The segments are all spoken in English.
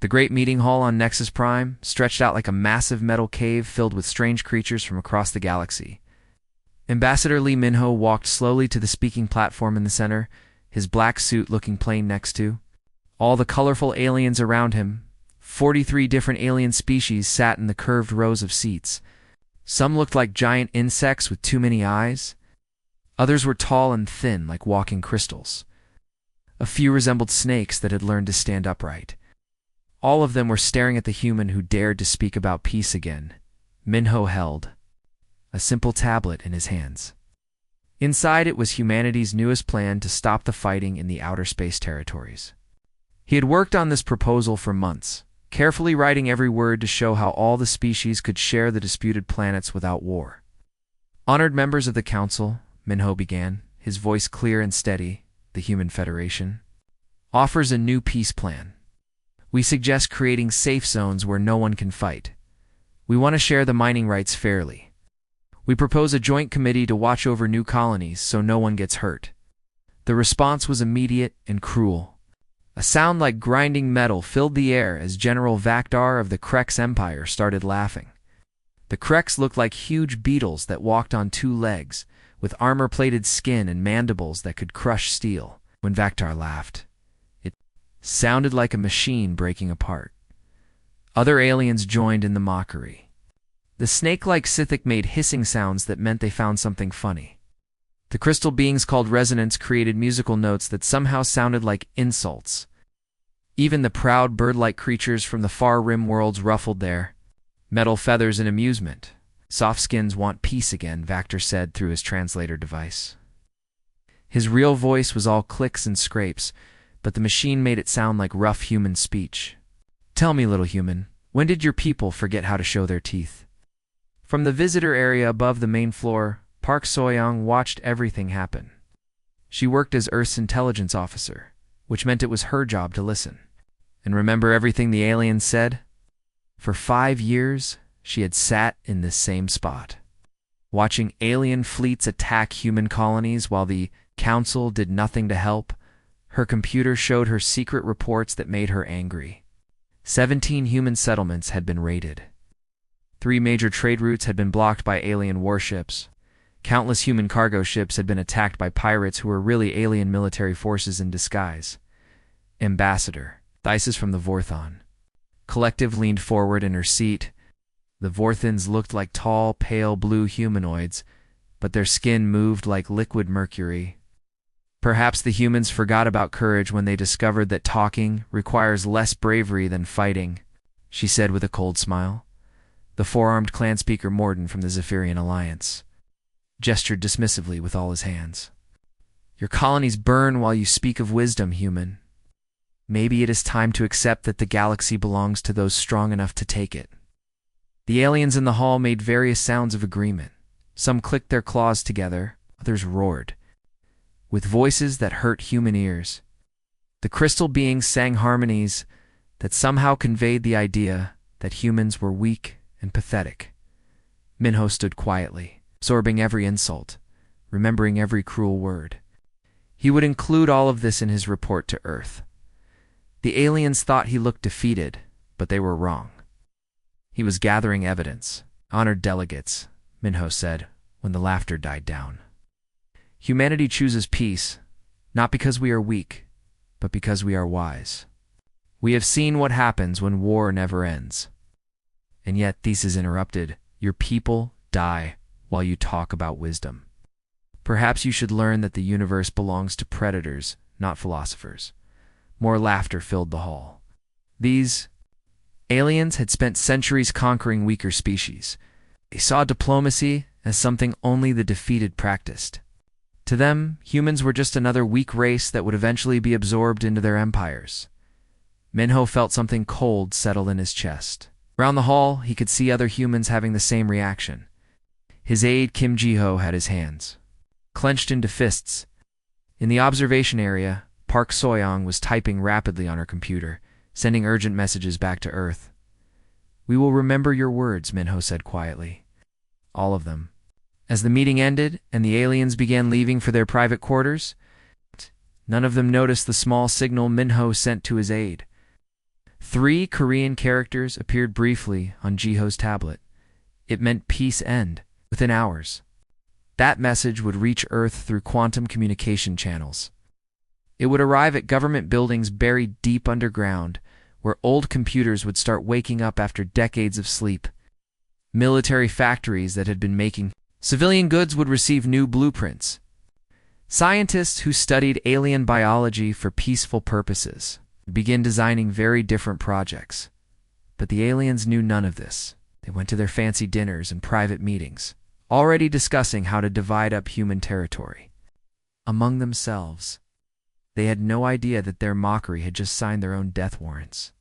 The great meeting hall on Nexus Prime stretched out like a massive metal cave filled with strange creatures from across the galaxy. Ambassador Lee Minho walked slowly to the speaking platform in the center, his black suit looking plain next to. All the colorful aliens around him, 43 different alien species, sat in the curved rows of seats. Some looked like giant insects with too many eyes. Others were tall and thin like walking crystals. A few resembled snakes that had learned to stand upright. All of them were staring at the human who dared to speak about peace again. Minho held a simple tablet in his hands. Inside it was humanity's newest plan to stop the fighting in the outer space territories. He had worked on this proposal for months, carefully writing every word to show how all the species could share the disputed planets without war. Honored members of the Council, Minho began, his voice clear and steady, the Human Federation offers a new peace plan. We suggest creating safe zones where no one can fight. We want to share the mining rights fairly. We propose a joint committee to watch over new colonies so no one gets hurt. The response was immediate and cruel. A sound like grinding metal filled the air as General Vakdar of the Krex Empire started laughing. The Krex looked like huge beetles that walked on two legs, with armor-plated skin and mandibles that could crush steel. When Vakdar laughed, it sounded like a machine breaking apart. Other aliens joined in the mockery. The snake-like Scythic made hissing sounds that meant they found something funny. The crystal beings called resonance created musical notes that somehow sounded like insults. Even the proud bird-like creatures from the far rim worlds ruffled their metal feathers in amusement. Soft skins want peace again, Vakdar said through his translator device. His real voice was all clicks and scrapes, but the machine made it sound like rough human speech. Tell me, little human, when did your people forget how to show their teeth? From the visitor area above the main floor, Park Soyoung watched everything happen. She worked as Earth's intelligence officer, which meant it was her job to listen and remember everything the aliens said. For 5 years, she had sat in this same spot, watching alien fleets attack human colonies while the Council did nothing to help. Her computer showed her secret reports that made her angry. 17 human settlements had been raided. 3 major trade routes had been blocked by alien warships. Countless human cargo ships had been attacked by pirates who were really alien military forces in disguise. Ambassador, Thysis from the Vorthon. Collective leaned forward in her seat. The Vorthons looked like tall, pale blue humanoids, but their skin moved like liquid mercury. Perhaps the humans forgot about courage when they discovered that talking requires less bravery than fighting, she said with a cold smile. The four-armed clan speaker Morden from the Zephyrian Alliance gestured dismissively with all his hands. Your colonies burn while you speak of wisdom, human. Maybe it is time to accept that the galaxy belongs to those strong enough to take it. The aliens in the hall made various sounds of agreement. Some clicked their claws together, others roared, with voices that hurt human ears. The crystal beings sang harmonies that somehow conveyed the idea that humans were weak and pathetic. Minho stood quietly, absorbing every insult, remembering every cruel word. He would include all of this in his report to Earth. The aliens thought he looked defeated, but they were wrong. He was gathering evidence. Honored delegates, Minho said, when the laughter died down. Humanity chooses peace, not because we are weak, but because we are wise. We have seen what happens when war never ends. And yet, Thesis interrupted, your people die while you talk about wisdom. Perhaps you should learn that the universe belongs to predators, not philosophers. More laughter filled the hall. These aliens had spent centuries conquering weaker species. They saw diplomacy as something only the defeated practiced. To them, humans were just another weak race that would eventually be absorbed into their empires. Minho felt something cold settle in his chest. Around the hall, he could see other humans having the same reaction. His aide Kim Ji-ho had his hands clenched into fists. In the observation area, Park Soyoung was typing rapidly on her computer, sending urgent messages back to Earth. We will remember your words, Minho said quietly. All of them. As the meeting ended and the aliens began leaving for their private quarters, none of them noticed the small signal Minho sent to his aide. 3 Korean characters appeared briefly on Jiho's tablet. It meant peace end within hours. That message would reach Earth through quantum communication channels. It would arrive at government buildings buried deep underground, where old computers would start waking up after decades of sleep. Military factories that had been making civilian goods would receive new blueprints. Scientists who studied alien biology for peaceful purposes would begin designing very different projects. But the aliens knew none of this. They went to their fancy dinners and private meetings, already discussing how to divide up human territory among themselves. They had no idea that their mockery had just signed their own death warrants.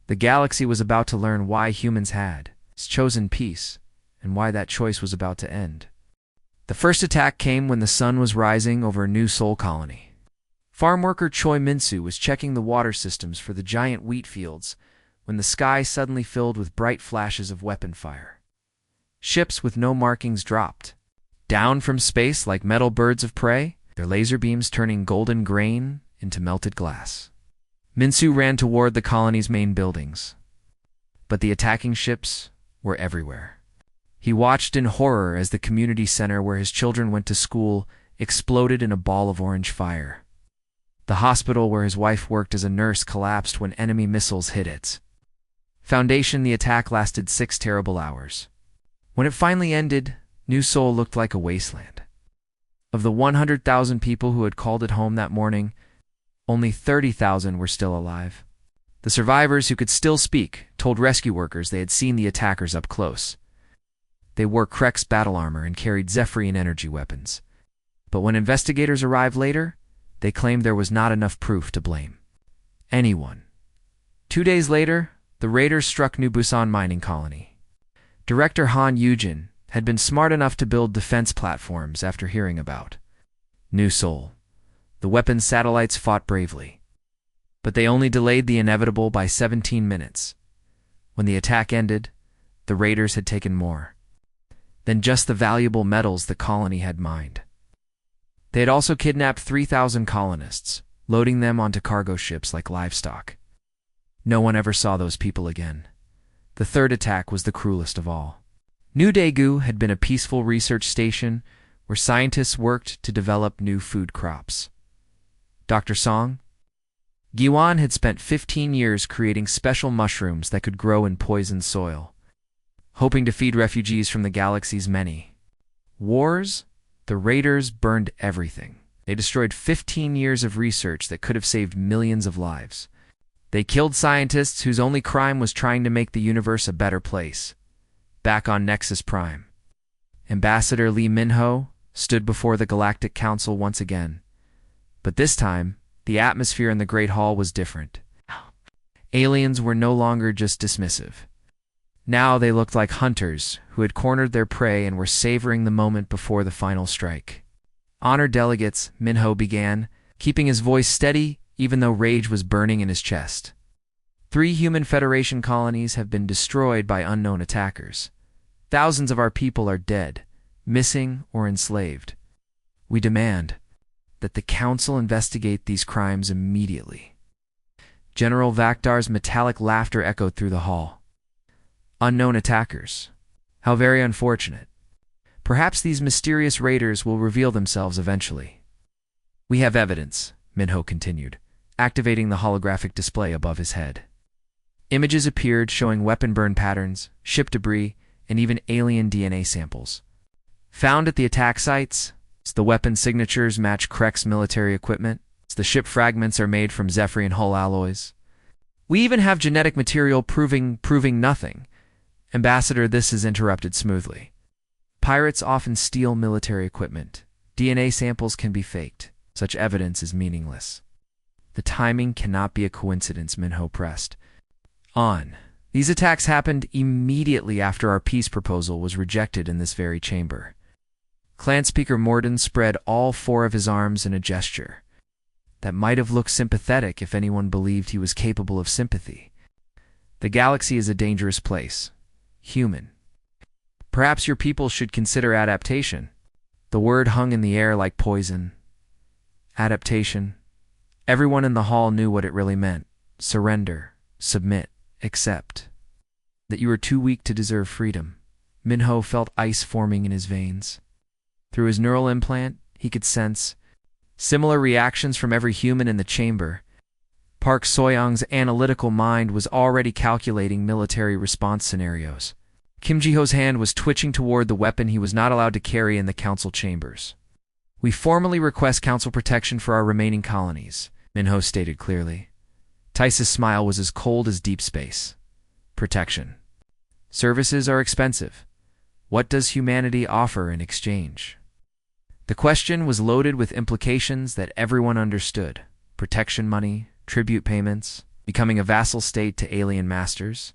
The galaxy was about to learn why humans had chosen peace and why that choice was about to end. The first attack came when the sun was rising over a new Sol colony. Farm worker Choi Min-soo was checking the water systems for the giant wheat fields when the sky suddenly filled with bright flashes of weapon fire. Ships with no markings dropped down from space like metal birds of prey, their laser beams turning golden grain into melted glass. Min-soo ran toward the colony's main buildings, but the attacking ships were everywhere. He watched in horror as the community center where his children went to school exploded in a ball of orange fire. The hospital where his wife worked as a nurse collapsed when enemy missiles hit it. Foundation, the attack lasted 6 terrible hours. When it finally ended, New Seoul looked like a wasteland. Of the 100,000 people who had called it home that morning, only 30,000 were still alive. The survivors who could still speak told rescue workers they had seen the attackers up close. They wore Krek's battle armor and carried Zephyrian energy weapons. But when investigators arrived later, they claimed there was not enough proof to blame anyone. 2 days later, the raiders struck New Busan mining colony. Director Han Yujin had been smart enough to build defense platforms after hearing about New Seoul. The weapons satellites fought bravely, but they only delayed the inevitable by 17 minutes. When the attack ended, the raiders had taken more than just the valuable metals the colony had mined. They had also kidnapped 3,000 colonists, loading them onto cargo ships like livestock. No one ever saw those people again. The third attack was the cruelest of all. New Daegu had been a peaceful research station where scientists worked to develop new food crops. Dr. Song Giwan had spent 15 years creating special mushrooms that could grow in poisoned soil, hoping to feed refugees from the galaxy's many wars. The raiders burned everything. They destroyed 15 years of research that could have saved millions of lives. They killed scientists whose only crime was trying to make the universe a better place. Back on Nexus Prime, Ambassador Lee Min-ho stood before the Galactic Council once again. But this time, the atmosphere in the Great Hall was different. Aliens were no longer just dismissive. Now they looked like hunters who had cornered their prey and were savoring the moment before the final strike. Honored delegates, Min-ho began, keeping his voice steady even though rage was burning in his chest. 3 human Federation colonies have been destroyed by unknown attackers. Thousands of our people are dead, missing, or enslaved. We demand that the Council investigate these crimes immediately. General Vakdar's metallic laughter echoed through the hall. Unknown attackers. How very unfortunate. Perhaps these mysterious raiders will reveal themselves eventually. We have evidence, Min-ho continued, activating the holographic display above his head. Images appeared showing weapon burn patterns, ship debris, and even alien DNA samples. Found at the attack sites, the weapon signatures match Krek's military equipment. The ship fragments are made from Zephyrian hull alloys. We even have genetic material proving nothing. Ambassador, this is interrupted smoothly. Pirates often steal military equipment. DNA samples can be faked. Such evidence is meaningless. The timing cannot be a coincidence, Min-ho pressed on. These attacks happened immediately after our peace proposal was rejected in this very chamber. Clan Speaker Morden spread all 4 of his arms in a gesture that might have looked sympathetic if anyone believed he was capable of sympathy. The galaxy is a dangerous place. Human. Perhaps your people should consider adaptation. The word hung in the air like poison. Adaptation. Everyone in the hall knew what it really meant. Surrender. submit, accept. That you are too weak to deserve freedom. Minho felt ice forming in his veins. Through his neural implant, he could sense similar reactions from every human in the chamber. Park Soyoung's analytical mind was already calculating military response scenarios. Kim Ji-ho's hand was twitching toward the weapon he was not allowed to carry in the council chambers. We formally request council protection for our remaining colonies, Minho stated clearly. Tice's smile was as cold as deep space. Protection. Services are expensive. What does humanity offer in exchange? The question was loaded with implications that everyone understood. Protection money, tribute payments, becoming a vassal state to alien masters.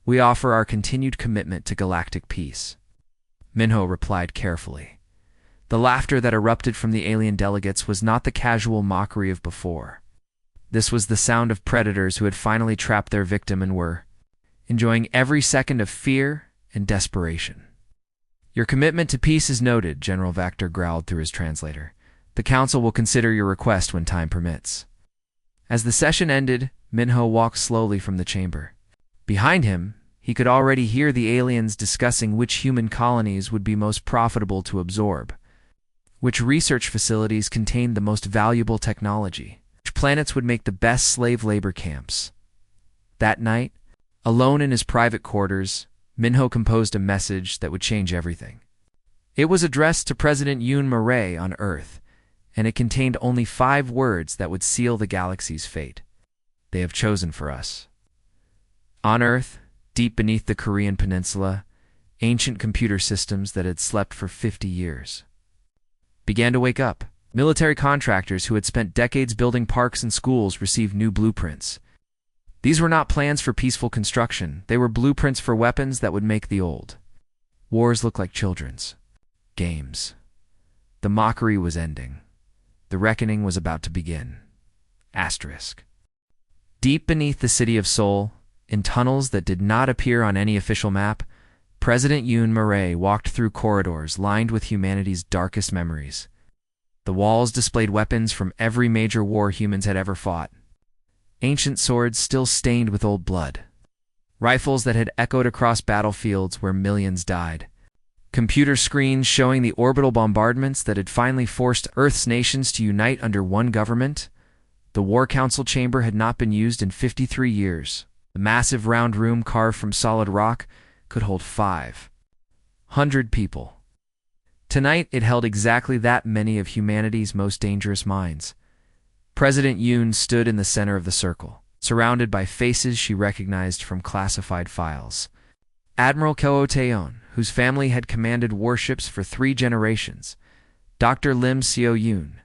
We offer our continued commitment to galactic peace. Minho replied carefully. The laughter that erupted from the alien delegates was not the casual mockery of before. This was the sound of predators who had finally trapped their victim and were enjoying every second of fear and desperation. Your commitment to peace is noted, General Vactor growled through his translator. The council will consider your request when time permits. As the session ended, Minho walked slowly from the chamber. Behind him, he could already hear the aliens discussing which human colonies would be most profitable to absorb, which research facilities contained the most valuable technology, which planets would make the best slave labor camps. That night, alone in his private quarters, Minho composed a message that would change everything. It was addressed to President Yoon Murray on Earth, and it contained only 5 words that would seal the galaxy's fate. They have chosen for us. On Earth, deep beneath the Korean peninsula, ancient computer systems that had slept for 50 years began to wake up. Military contractors who had spent decades building parks and schools received new blueprints. These were not plans for peaceful construction. They were blueprints for weapons that would make the old wars look like children's games. The mockery was ending. The reckoning was about to begin. Asterisk. Deep beneath the city of Seoul, in tunnels that did not appear on any official map, President Yoon Murray walked through corridors lined with humanity's darkest memories. The walls displayed weapons from every major war humans had ever fought. Ancient swords still stained with old blood. Rifles that had echoed across battlefields where millions died. Computer screens showing the orbital bombardments that had finally forced Earth's nations to unite under one government. The War Council chamber had not been used in 53 years. The massive round room carved from solid rock could hold 500 people. Tonight, it held exactly that many of humanity's most dangerous minds. President Yoon stood in the center of the circle, surrounded by faces she recognized from classified files. Admiral Ko Taeon, whose family had commanded warships for 3 generations. Dr. Lim Seo-yoon,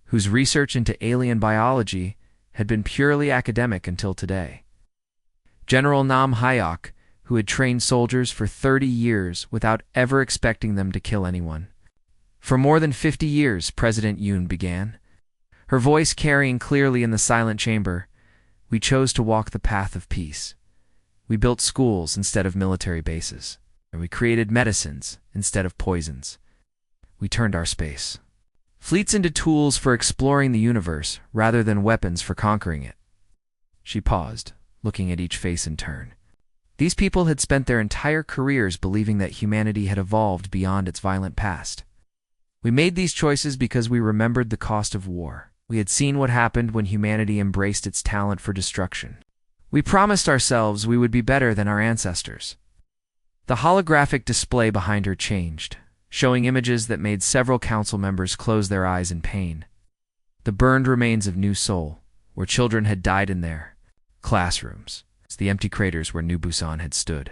whose research into alien biology had been purely academic until today. General Nam Hyok, who had trained soldiers for 30 years without ever expecting them to kill anyone. For more than 50 years, President Yoon began, her voice carrying clearly in the silent chamber, we chose to walk the path of peace. We built schools instead of military bases, and we created medicines instead of poisons. We turned our space fleets into tools for exploring the universe rather than weapons for conquering it. She paused, looking at each face in turn. These people had spent their entire careers believing that humanity had evolved beyond its violent past. We made these choices because we remembered the cost of war. We had seen what happened when humanity embraced its talent for destruction. We promised ourselves we would be better than our ancestors. The holographic display behind her changed, showing images that made several council members close their eyes in pain. The burned remains of New Seoul, where children had died in their classrooms, the empty craters where New Busan had stood.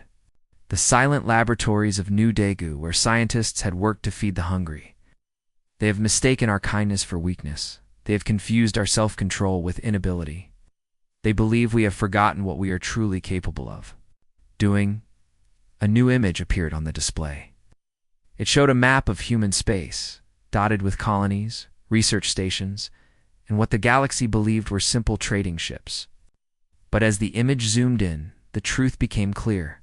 The silent laboratories of New Daegu, where scientists had worked to feed the hungry. They have mistaken our kindness for weakness. They have confused our self-control with inability. They believe we have forgotten what we are truly capable of doing. A new image appeared on the display. It showed a map of human space, dotted with colonies, research stations, and what the galaxy believed were simple trading ships. But as the image zoomed in, the truth became clear.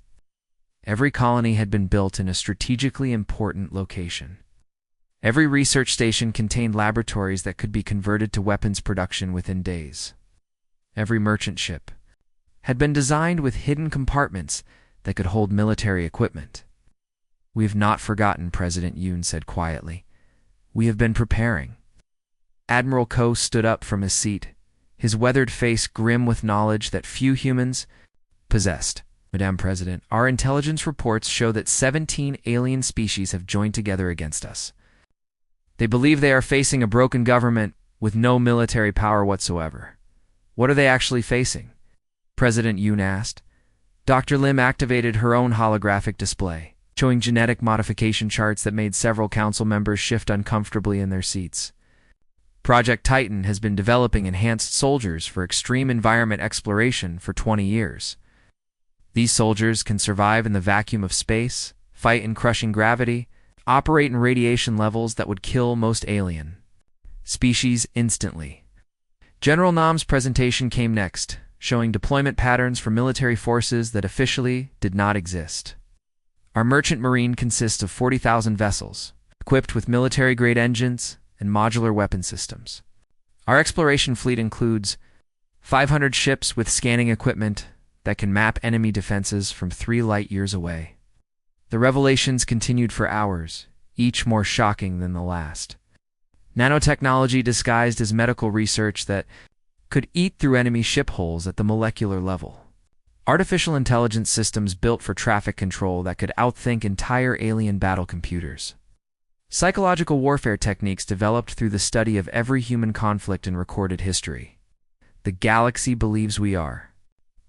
Every colony had been built in a strategically important location. Every research station contained laboratories that could be converted to weapons production within days. Every merchant ship, had been designed with hidden compartments that could hold military equipment. "We have not forgotten," President Yoon said quietly. "We have been preparing." Admiral Ko stood up from his seat, his weathered face grim with knowledge that few humans possessed. "Madame President, our intelligence reports show that 17 alien species have joined together against us. They believe they are facing a broken government with no military power whatsoever." "What are they actually facing?" President Yoon asked. Dr. Lim activated her own holographic display, showing genetic modification charts that made several council members shift uncomfortably in their seats. Project Titan has been developing enhanced soldiers for extreme environment exploration for 20 years. These soldiers can survive in the vacuum of space, fight in crushing gravity, operate in radiation levels that would kill most alien species instantly. General Nam's presentation came next, showing deployment patterns for military forces that officially did not exist. "Our merchant marine consists of 40,000 vessels, equipped with military-grade engines and modular weapon systems. Our exploration fleet includes 500 ships with scanning equipment that can map enemy defenses from 3 light years away." The revelations continued for hours, each more shocking than the last. Nanotechnology disguised as medical research that could eat through enemy ship hulls at the molecular level. Artificial intelligence systems built for traffic control that could outthink entire alien battle computers. Psychological warfare techniques developed through the study of every human conflict in recorded history. "The galaxy believes we are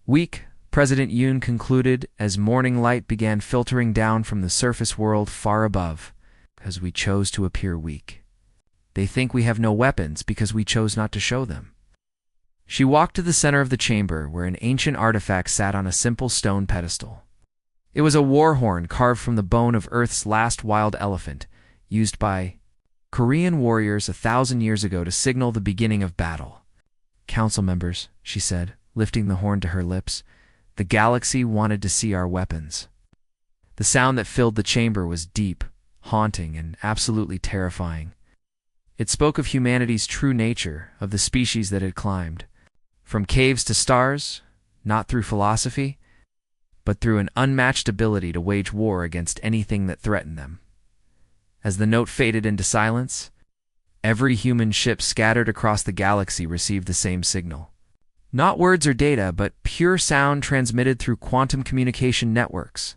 weak," President Yoon concluded as morning light began filtering down from the surface world far above, "because we chose to appear weak. They think we have no weapons because we chose not to show them." She walked to the center of the chamber where an ancient artifact sat on a simple stone pedestal. It was a warhorn carved from the bone of Earth's last wild elephant, used by Korean warriors 1,000 years ago to signal the beginning of battle. "Council members," she said, lifting the horn to her lips, "the galaxy wanted to see our weapons." The sound that filled the chamber was deep, haunting, and absolutely terrifying. It spoke of humanity's true nature, of the species that had climbed from caves to stars, not through philosophy, but through an unmatched ability to wage war against anything that threatened them. As the note faded into silence, every human ship scattered across the galaxy received the same signal. Not words or data, but pure sound transmitted through quantum communication networks.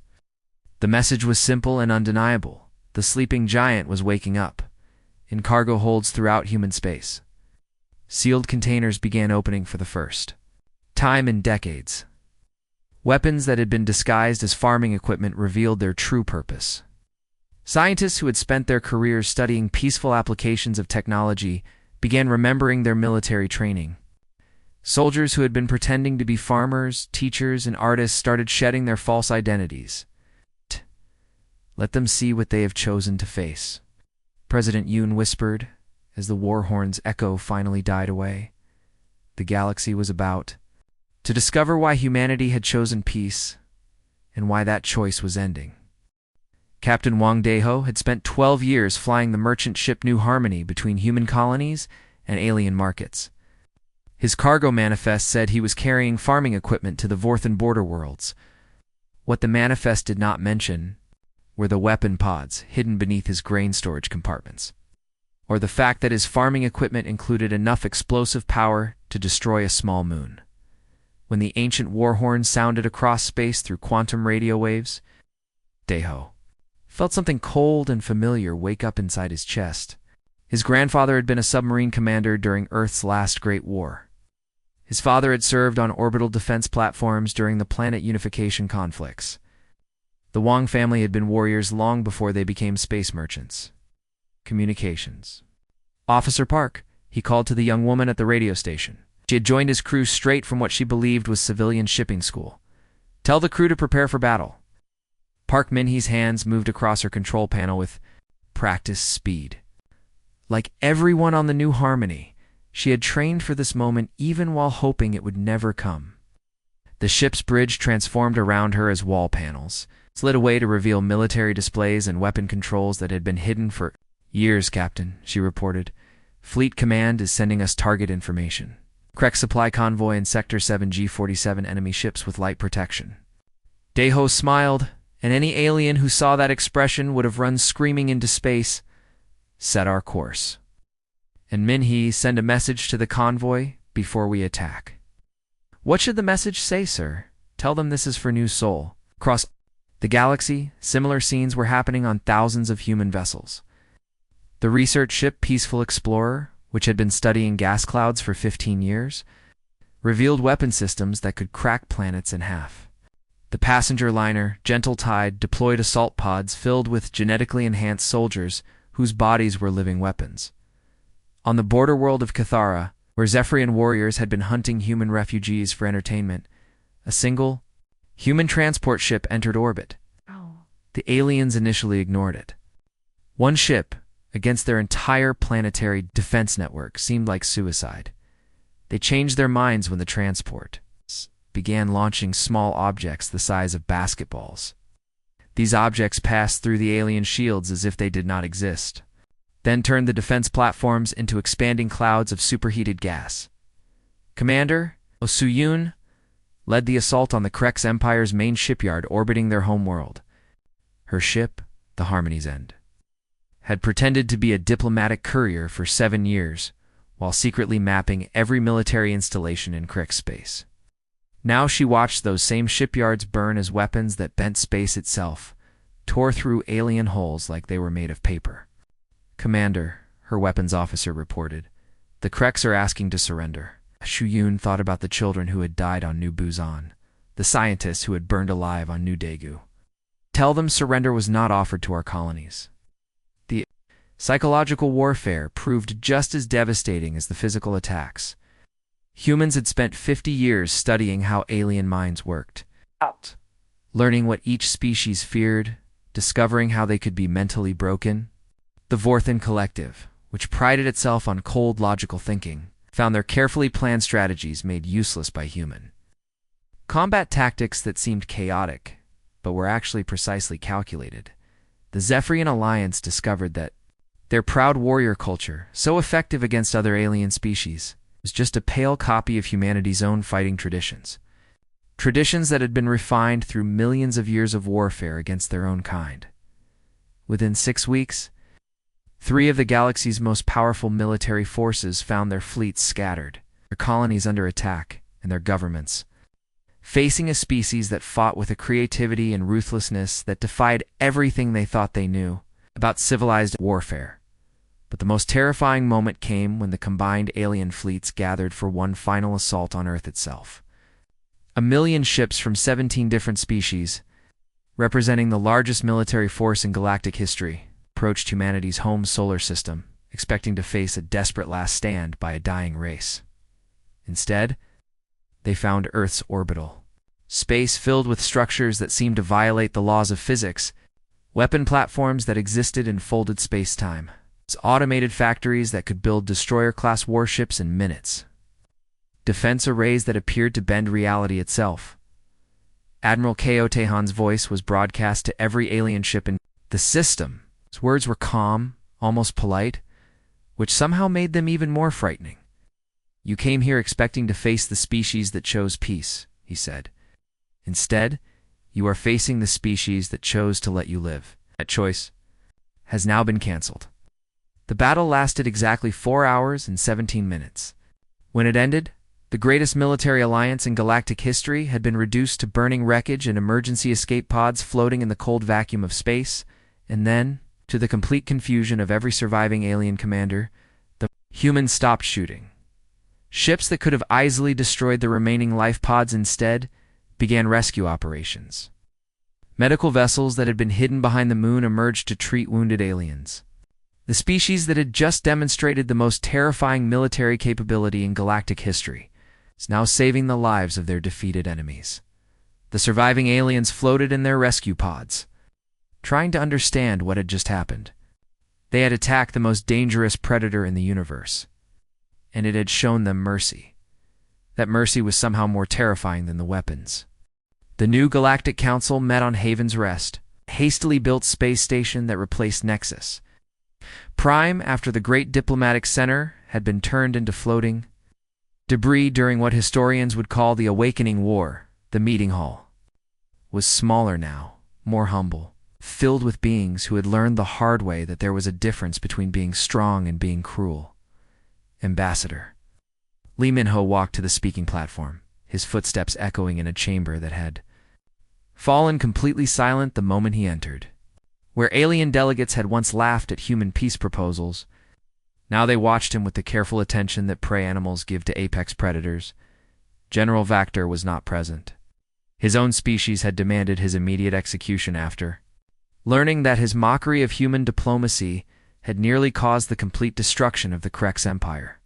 The message was simple and undeniable. The sleeping giant was waking up, in cargo holds throughout human space. Sealed containers began opening for the first time in decades. Weapons that had been disguised as farming equipment revealed their true purpose. Scientists who had spent their careers studying peaceful applications of technology began remembering their military training. Soldiers who had been pretending to be farmers, teachers, and artists started shedding their false identities. "Let them see what they have chosen to face," President Yoon whispered as the Warhorn's echo finally died away. The galaxy was about to discover why humanity had chosen peace and why that choice was ending. Captain Wang Daeho had spent 12 years flying the merchant ship New Harmony between human colonies and alien markets. His cargo manifest said he was carrying farming equipment to the Vorthan border worlds. What the manifest did not mention were the weapon pods hidden beneath his grain storage compartments, or the fact that his farming equipment included enough explosive power to destroy a small moon. When the ancient warhorn sounded across space through quantum radio waves, Daeho felt something cold and familiar wake up inside his chest. His grandfather had been a submarine commander during Earth's last Great War. His father had served on orbital defense platforms during the planet unification conflicts. The Wang family had been warriors long before they became space merchants. Communications. "Officer Park," he called to the young woman at the radio station. She had joined his crew straight from what she believed was civilian shipping school. "Tell the crew to prepare for battle." Park Min-hee's hands moved across her control panel with practice speed. Like everyone on the New Harmony, she had trained for this moment even while hoping it would never come. The ship's bridge transformed around her as wall panels slid away to reveal military displays and weapon controls that had been hidden for years. "Captain," she reported, "Fleet Command is sending us target information." Krek supply convoy in Sector 7 G47 enemy ships with light protection. Deho smiled, and any alien who saw that expression would have run screaming into space. Set our course. And Minhee, send a message to the convoy before we attack. What should the message say, sir? Tell them this is for New Sol. Across the galaxy, similar scenes were happening on thousands of human vessels. The research ship Peaceful Explorer, which had been studying gas clouds for 15 years, revealed weapon systems that could crack planets in half. The passenger liner, Gentle Tide, deployed assault pods filled with genetically enhanced soldiers whose bodies were living weapons. On the border world of Cathara, where Zephyrian warriors had been hunting human refugees for entertainment, a single human transport ship entered orbit. The aliens initially ignored it. One ship, against their entire planetary defense network, seemed like suicide. They changed their minds when the transport began launching small objects the size of basketballs. These objects passed through the alien shields as if they did not exist, then turned the defense platforms into expanding clouds of superheated gas. Commander Osuyun led the assault on the Krex Empire's main shipyard orbiting their homeworld. Her ship, the Harmony's End, had pretended to be a diplomatic courier for 7 years, while secretly mapping every military installation in Krex space. Now she watched those same shipyards burn as weapons that bent space itself, tore through alien hulls like they were made of paper. Commander, her weapons officer reported, the Krex are asking to surrender. Shuyun thought about the children who had died on New Buzan, the scientists who had burned alive on New Daegu. Tell them surrender was not offered to our colonies. The psychological warfare proved just as devastating as the physical attacks. Humans had spent 50 years studying how alien minds worked, learning what each species feared, discovering how they could be mentally broken. The Vorthan Collective, which prided itself on cold, logical thinking, found their carefully planned strategies made useless by human combat tactics that seemed chaotic, but were actually precisely calculated. The Zephyrian Alliance discovered that their proud warrior culture, so effective against other alien species, was just a pale copy of humanity's own fighting traditions. Traditions that had been refined through millions of years of warfare against their own kind. Within 6 weeks, 3 of the galaxy's most powerful military forces found their fleets scattered, their colonies under attack, and their governments facing a species that fought with a creativity and ruthlessness that defied everything they thought they knew about civilized warfare. But the most terrifying moment came when the combined alien fleets gathered for one final assault on Earth itself. 1 million ships from 17 different species, representing the largest military force in galactic history, approached humanity's home solar system, expecting to face a desperate last stand by a dying race. Instead, they found Earth's orbital space filled with structures that seemed to violate the laws of physics, weapon platforms that existed in folded space-time, automated factories that could build destroyer-class warships in minutes, defense arrays that appeared to bend reality itself. Admiral Ko Tehan's voice was broadcast to every alien ship in the system. His words were calm, almost polite, which somehow made them even more frightening. You came here expecting to face the species that chose peace, he said. Instead, you are facing the species that chose to let you live. That choice has now been cancelled. The battle lasted exactly 4 hours and 17 minutes. When it ended, the greatest military alliance in galactic history had been reduced to burning wreckage and emergency escape pods floating in the cold vacuum of space, and then, to the complete confusion of every surviving alien commander, the humans stopped shooting. Ships that could have easily destroyed the remaining life pods instead began rescue operations. Medical vessels that had been hidden behind the moon emerged to treat wounded aliens. The species that had just demonstrated the most terrifying military capability in galactic history is now saving the lives of their defeated enemies. The surviving aliens floated in their rescue pods, trying to understand what had just happened. They had attacked the most dangerous predator in the universe, and it had shown them mercy. That mercy was somehow more terrifying than the weapons. The new Galactic Council met on Haven's Rest, a hastily built space station that replaced Nexus Prime after the great diplomatic center had been turned into floating Debris during what historians would call the Awakening War, the meeting hall, was smaller now, more humble, filled with beings who had learned the hard way that there was a difference between being strong and being cruel. Ambassador. Lee Min-ho walked to the speaking platform, his footsteps echoing in a chamber that had fallen completely silent the moment he entered. Where alien delegates had once laughed at human peace proposals, now they watched him with the careful attention that prey animals give to apex predators. General Vactor was not present. His own species had demanded his immediate execution after learning that his mockery of human diplomacy had nearly caused the complete destruction of the Krex Empire.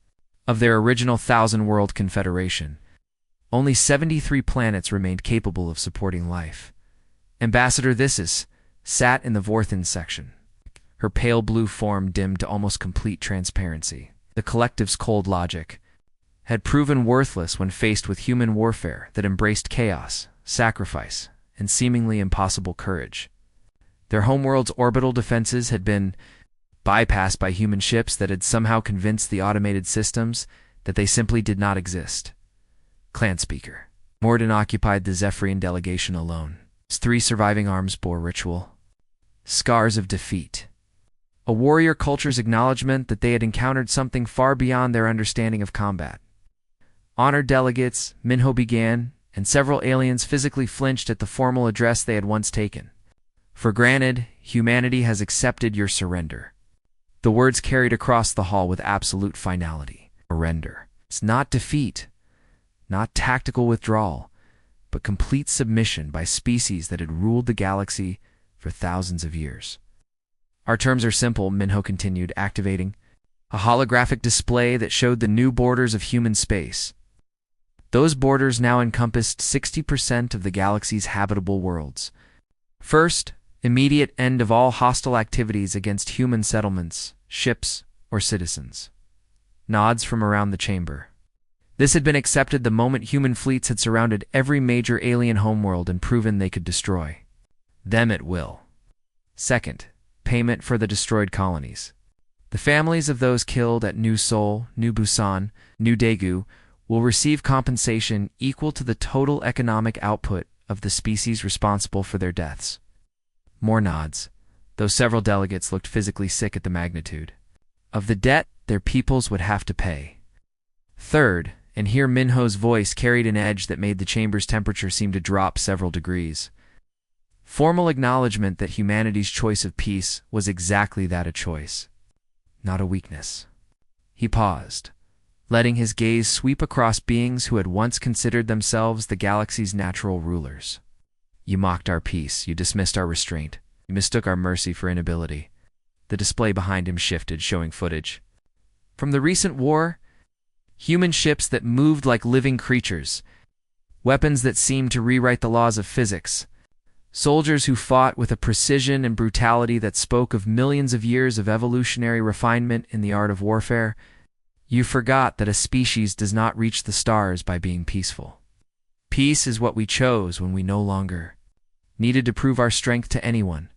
Of their original 1,000-world confederation, only 73 planets remained capable of supporting life. Ambassador Thisis sat in the Vorthin section, her pale blue form dimmed to almost complete transparency. The collective's cold logic had proven worthless when faced with human warfare that embraced chaos, sacrifice, and seemingly impossible courage. Their homeworld's orbital defenses had been bypassed by human ships that had somehow convinced the automated systems that they simply did not exist. Clan Speaker. Morden occupied the Zephyrian delegation alone. His 3 surviving arms bore ritual scars of defeat, a warrior culture's acknowledgement that they had encountered something far beyond their understanding of combat. Honored delegates, Min-ho began, and several aliens physically flinched at the formal address they had once taken. For granted, humanity has accepted your surrender. The words carried across the hall with absolute finality. Surrender. It's not defeat, not tactical withdrawal, but complete submission by species that had ruled the galaxy for thousands of years. Our terms are simple, Min-ho continued, activating a holographic display that showed the new borders of human space. Those borders now encompassed 60% of the galaxy's habitable worlds. First, immediate end of all hostile activities against human settlements, ships, or citizens. Nods from around the chamber. This had been accepted the moment human fleets had surrounded every major alien homeworld and proven they could destroy them at will. Second, payment for the destroyed colonies. The families of those killed at New Seoul, New Busan, New Daegu will receive compensation equal to the total economic output of the species responsible for their deaths. More nods, though several delegates looked physically sick at the magnitude of the debt their peoples would have to pay. Third, and here Min-ho's voice carried an edge that made the chamber's temperature seem to drop several degrees. Formal acknowledgement that humanity's choice of peace was exactly that, a choice, not a weakness. He paused, letting his gaze sweep across beings who had once considered themselves the galaxy's natural rulers. You mocked our peace, you dismissed our restraint, you mistook our mercy for inability. The display behind him shifted, showing footage from the recent war, human ships that moved like living creatures, weapons that seemed to rewrite the laws of physics, soldiers who fought with a precision and brutality that spoke of millions of years of evolutionary refinement in the art of warfare. You forgot that a species does not reach the stars by being peaceful. Peace is what we chose when we no longer needed to prove our strength to anyone.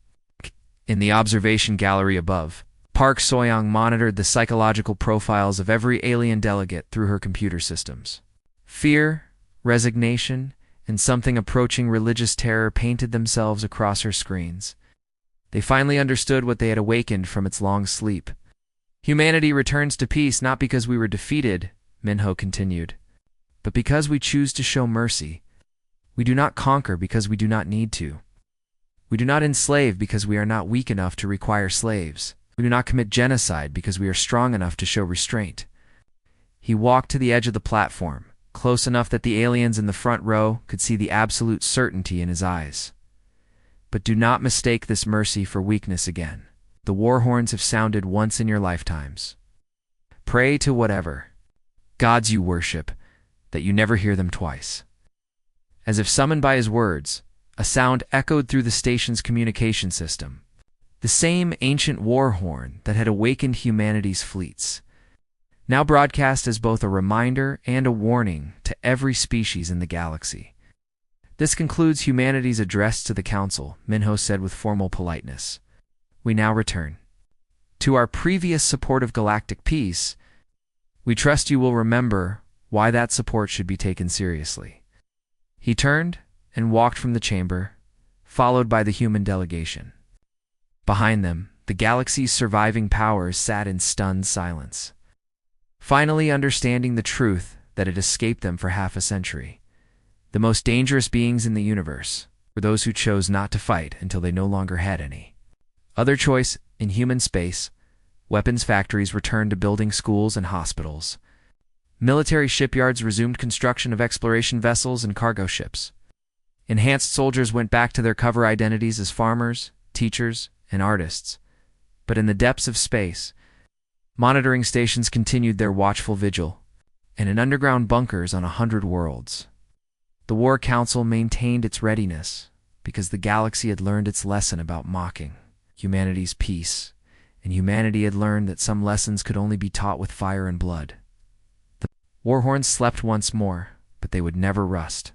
In the observation gallery above, Park Soyoung monitored the psychological profiles of every alien delegate through her computer systems. Fear, resignation, and something approaching religious terror painted themselves across her screens. They finally understood what they had awakened from its long sleep. Humanity returns to peace not because we were defeated, Min-ho continued, but because we choose to show mercy. We do not conquer because we do not need to. We do not enslave because we are not weak enough to require slaves. We do not commit genocide because we are strong enough to show restraint. He walked to the edge of the platform, close enough that the aliens in the front row could see the absolute certainty in his eyes. But do not mistake this mercy for weakness again. The Warhorns have sounded once in your lifetimes. Pray to whatever gods you worship, that you never hear them twice. As if summoned by his words, a sound echoed through the station's communication system. The same ancient war horn that had awakened humanity's fleets, now broadcast as both a reminder and a warning to every species in the galaxy. This concludes humanity's address to the Council, Min-ho said with formal politeness. We now return to our previous support of galactic peace. We trust you will remember why that support should be taken seriously. He turned and walked from the chamber, followed by the human delegation. Behind them, the galaxy's surviving powers sat in stunned silence, finally understanding the truth that had escaped them for half a century. The most dangerous beings in the universe were those who chose not to fight until they no longer had any other choice. In human space, weapons factories returned to building schools and hospitals. Military shipyards resumed construction of exploration vessels and cargo ships. Enhanced soldiers went back to their cover identities as farmers, teachers, and artists. But in the depths of space, monitoring stations continued their watchful vigil, and in underground bunkers on 100 worlds, the War Council maintained its readiness because the galaxy had learned its lesson about mocking humanity's peace, and humanity had learned that some lessons could only be taught with fire and blood. The Warhorns slept once more, but they would never rust.